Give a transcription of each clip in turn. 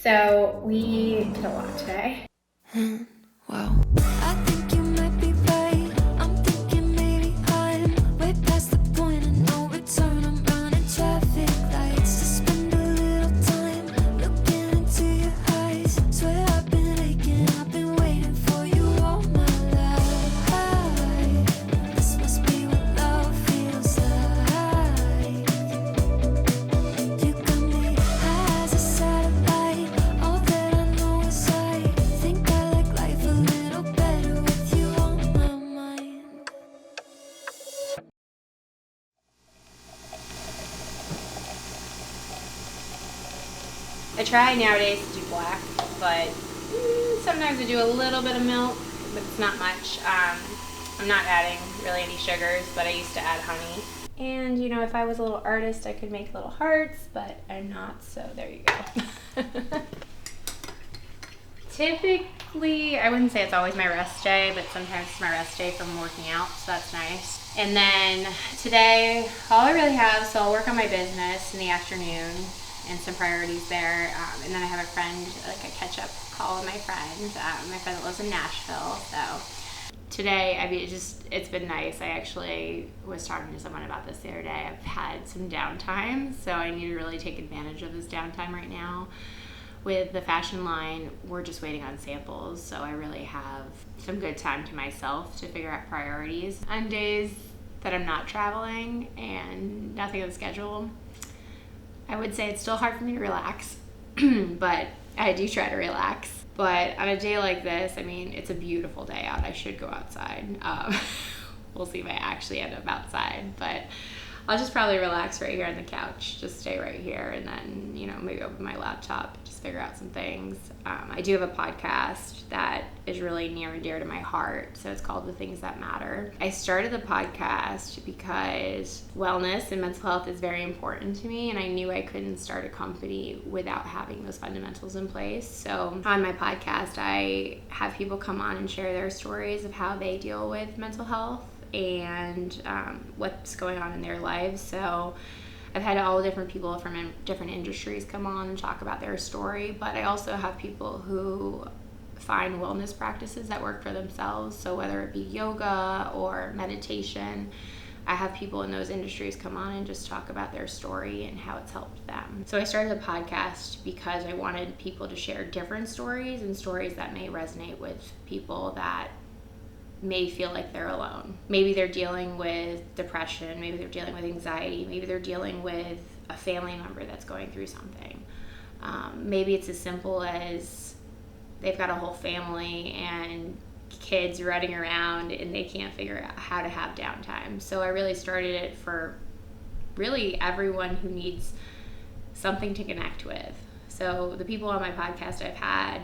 So we did a lot today. Wow. I think you might be right. I'm thinking maybe I'm way past the point of no return. I'm running traffic lights to spend a little time looking into your eyes. Swear I've been aching, I've been waiting for you all my life. This must be what love feels like. You got me high as a satellite. All that I know is I think I like life a little better with you on my mind. I try nowadays to do black, but sometimes I do a little bit of milk, but it's not much. I'm not adding really any sugars, but I used to add honey. And, if I was a little artist, I could make little hearts, but I'm not, so there you go. Typically, I wouldn't say it's always my rest day, but sometimes it's my rest day from working out, so that's nice. And then today, all I really have, so I'll work on my business in the afternoon and some priorities there. And then I have a friend, like a catch-up call with my friend that lives in Nashville. So today, it's been nice. I actually was talking to someone about this the other day. I've had some downtime, so I need to really take advantage of this downtime right now. With the fashion line, we're just waiting on samples, so I really have some good time to myself to figure out priorities. On days that I'm not traveling and nothing on the schedule, I would say it's still hard for me to relax, but I do try to relax. But on a day like this, it's a beautiful day out. I should go outside. We'll see if I actually end up outside, but I'll just probably relax right here on the couch, just stay right here, and then, maybe open my laptop, just figure out some things. I do have a podcast that is really near and dear to my heart, so it's called The Things That Matter. I started the podcast because wellness and mental health is very important to me, and I knew I couldn't start a company without having those fundamentals in place. So on my podcast, I have people come on and share their stories of how they deal with mental health and what's going on in their lives. So I've had all different people from different industries come on and talk about their story, but I also have people who find wellness practices that work for themselves. So whether it be yoga or meditation, I have people in those industries come on and just talk about their story and how it's helped them. So I started a podcast because I wanted people to share different stories and stories that may resonate with people that may feel like they're alone. Maybe they're dealing with depression, maybe they're dealing with anxiety, maybe they're dealing with a family member that's going through something. Maybe it's as simple as they've got a whole family and kids running around and they can't figure out how to have downtime. So I really started it for really everyone who needs something to connect with. So the people on my podcast I've had,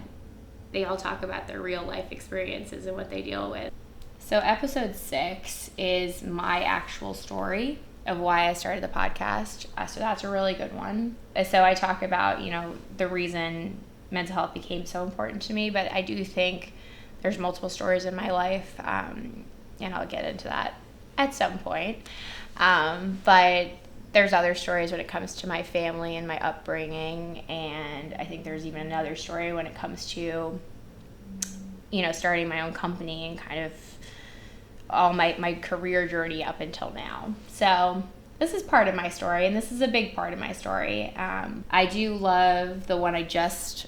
they all talk about their real life experiences and what they deal with. So episode 6 is my actual story of why I started the podcast. So that's a really good one. So I talk about, the reason mental health became so important to me, but I do think there's multiple stories in my life, and I'll get into that at some point. But there's other stories when it comes to my family and my upbringing, and I think there's even another story when it comes to, starting my own company and kind of all my career journey up until now. So this is part of my story, and this is a big part of my story. I do love the one I just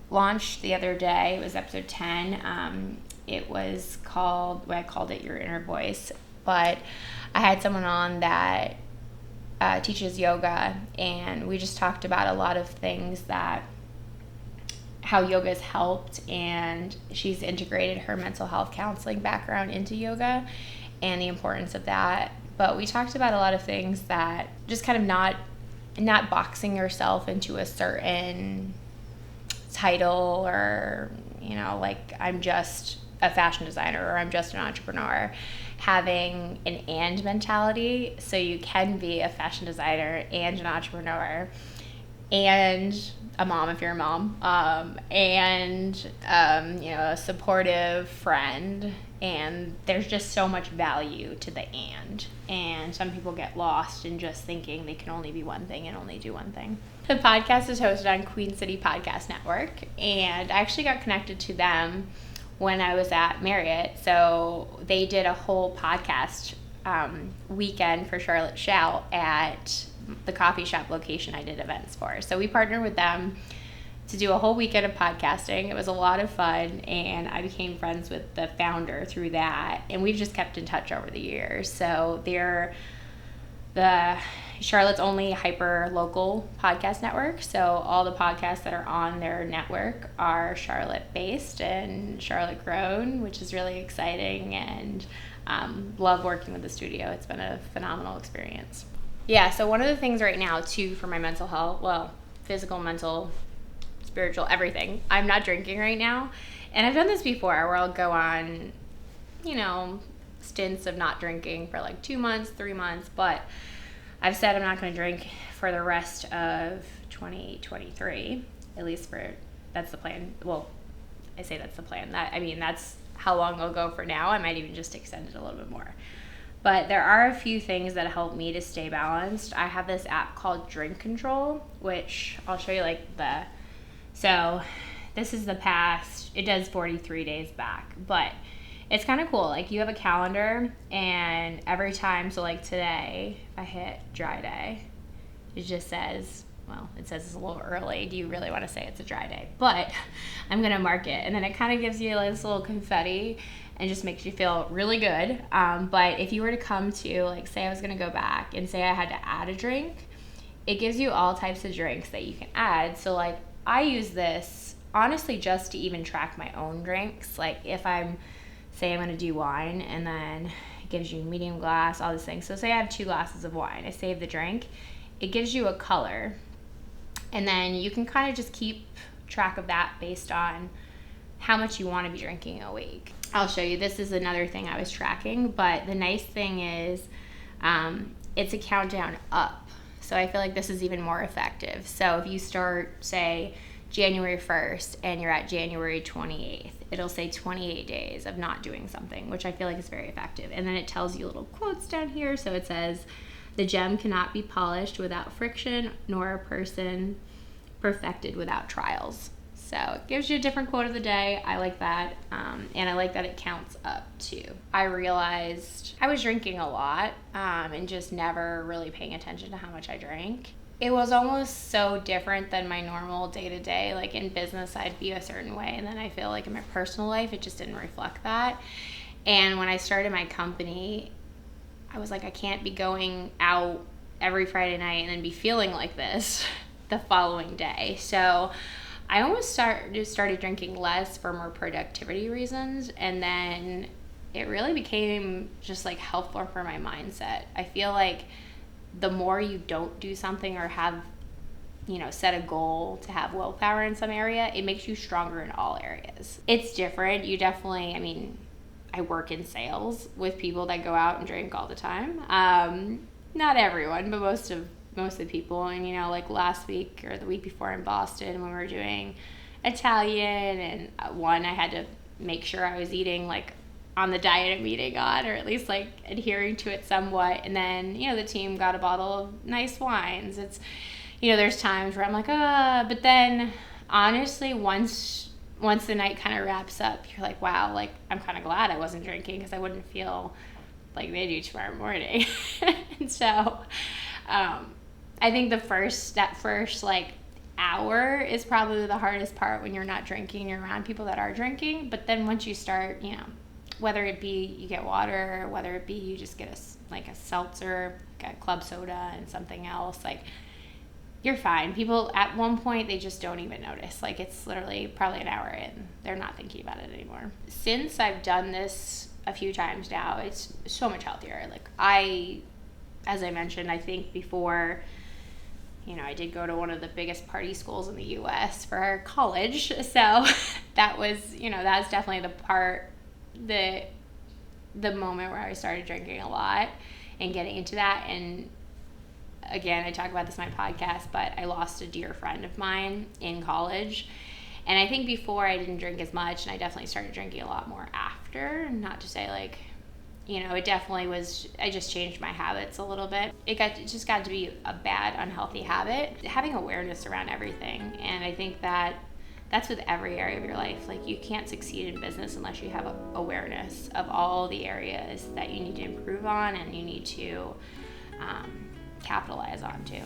launched the other day. It was episode 10. It was called, I called it Your Inner Voice, but I had someone on that teaches yoga, and we just talked about a lot of things how yoga's helped, and she's integrated her mental health counseling background into yoga and the importance of that. But we talked about a lot of things that just kind of not boxing yourself into a certain title, or like I'm just a fashion designer or I'm just an entrepreneur. Having an and mentality, so you can be a fashion designer and an entrepreneur and a mom if you're a mom, and a supportive friend, and there's just so much value to the and some people get lost in just thinking they can only be one thing and only do one thing. The podcast is hosted on Queen City Podcast Network, and I actually got connected to them when I was at Marriott. So they did a whole podcast weekend for Charlotte Shout at the coffee shop location I did events for. So we partnered with them to do a whole weekend of podcasting. It was a lot of fun, and I became friends with the founder through that, and we've just kept in touch over the years. So they're the Charlotte's only hyper local podcast network. So all the podcasts that are on their network are Charlotte based and Charlotte grown, which is really exciting, and love working with the studio. It's been a phenomenal experience. Yeah, so one of the things right now too for my mental health, well, physical, mental, spiritual, everything, I'm not drinking right now. And I've done this before where I'll go on, stints of not drinking for like 2 months, 3 months, but I've said I'm not going to drink for the rest of 2023, at least that's the plan. Well, I say that's the plan. That's how long I'll go for now. I might even just extend it a little bit more. But there are a few things that help me to stay balanced. I have this app called Drink Control, which I'll show you so this is the past, it does 43 days back, but it's kind of cool. Like, you have a calendar, and every time, so like today, if I hit dry day, it just says, it says it's a little early. Do you really want to say it's a dry day? But I'm going to mark it. And then it kind of gives you like this little confetti and just makes you feel really good. But if you were to come to, say I was going to go back and say I had to add a drink, it gives you all types of drinks that you can add. So I use this honestly just to even track my own drinks. Like, if I'm going to do wine, and then it gives you medium glass, all these things. So say I have 2 glasses of wine, I save the drink, it gives you a color, and then you can kind of just keep track of that based on how much you want to be drinking a week. I'll show you. This is another thing I was tracking, but the nice thing is it's a countdown up. So I feel like this is even more effective. So if you start, say, January 1st and you're at January 28th, it'll say 28 days of not doing something, which I feel like is very effective. And then it tells you little quotes down here. So it says, "The gem cannot be polished without friction, nor a person perfected without trials." So it gives you a different quote of the day. I like that. And I like that it counts up too. I realized I was drinking a lot and just never really paying attention to how much I drank. It was almost so different than my normal day-to-day. Like, in business, I'd be a certain way, and then I feel like in my personal life, it just didn't reflect that. And when I started my company, I was like, I can't be going out every Friday night and then be feeling like this the following day. So I almost started drinking less for more productivity reasons, and then it really became just helpful for my mindset. I feel like the more you don't do something or have, set a goal to have willpower in some area, it makes you stronger in all areas. It's different. You definitely, I work in sales with people that go out and drink all the time. Not everyone, but most of the people. And, last week or the week before in Boston, when we were doing Italian, and I had to make sure I was eating on the diet I'm eating on, or at least adhering to it somewhat. And then, the team got a bottle of nice wines. It's, there's times where I'm but then honestly, once the night kind of wraps up, you're like, wow, I'm kind of glad I wasn't drinking, because I wouldn't feel like they do tomorrow morning. And so, I think that first hour is probably the hardest part when you're not drinking, you're around people that are drinking. But then once you start, whether it be you get water, or whether it be you just get a seltzer, a club soda and something else, you're fine. People at one point, they just don't even notice. It's literally probably an hour in, they're not thinking about it anymore. Since I've done this a few times now, it's so much healthier. As I mentioned, I think before, I did go to one of the biggest party schools in the U.S. for college. So that was, that's definitely the moment where I started drinking a lot and getting into that. And again, I talk about this in my podcast, but I lost a dear friend of mine in college. And I think before I didn't drink as much, and I definitely started drinking a lot more after. Not to say it definitely was, I just changed my habits a little bit. It just got to be a bad, unhealthy habit. Having awareness around everything. And I think that's with every area of your life. Like, you can't succeed in business unless you have awareness of all the areas that you need to improve on and you need to capitalize on too.